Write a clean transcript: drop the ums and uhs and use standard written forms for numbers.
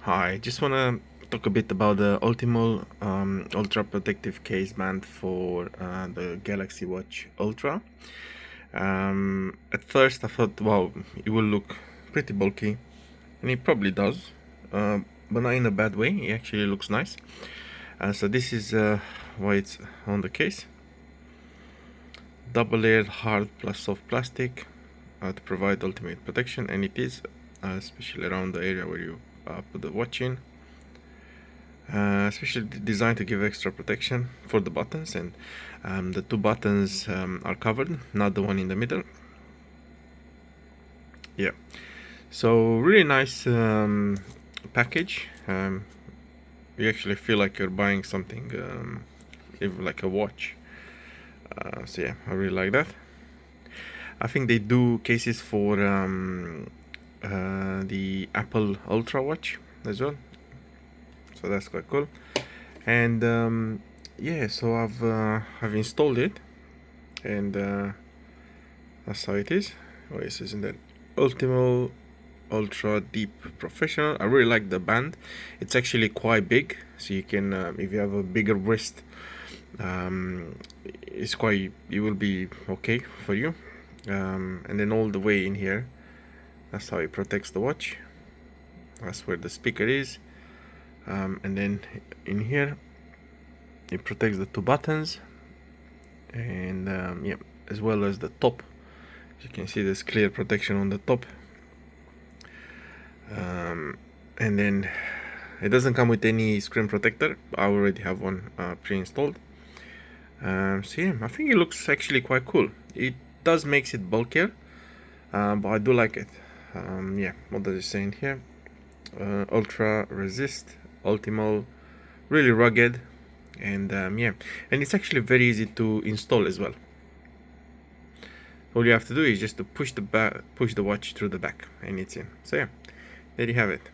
Hi, just want to talk a bit about the ULTIMAL Ultra Protective Case Band for the Galaxy Watch Ultra. At first I thought, wow, it will look pretty bulky, and it probably does, but not in a bad way. It actually looks nice. So this is why it's on the case. Double layered hard plus soft plastic to provide ultimate protection, and it is, especially around the area where you put the watch in. Especially designed to give extra protection for the buttons, and the two buttons are covered, not the one in the middle. Yeah, so really nice package. You actually feel like you're buying something, like a watch. So yeah, I really like that. I think they do cases for the Apple Ultra watch as well, so that's quite cool. And yeah, so I've installed it, and that's how it is. Oh, yes, isn't that Ultimal Ultra Deep Professional? I really like the band. It's actually quite big, so you can, if you have a bigger wrist, it will be okay for you. And then all the way in here, that's how it protects the watch. That's where the speaker is. And then in here, it protects the two buttons, and yeah, as well as the top. As you can see, there's clear protection on the top. And then it doesn't come with any screen protector. I already have one pre-installed. So yeah, I think it looks actually quite cool. It does makes it bulkier, but I do like it. Yeah, what does it say in here? Ultra resist, ultimal, really rugged, and yeah, and it's actually very easy to install as well. All you have to do is just to push the watch through the back, and it's in. So yeah, there you have it.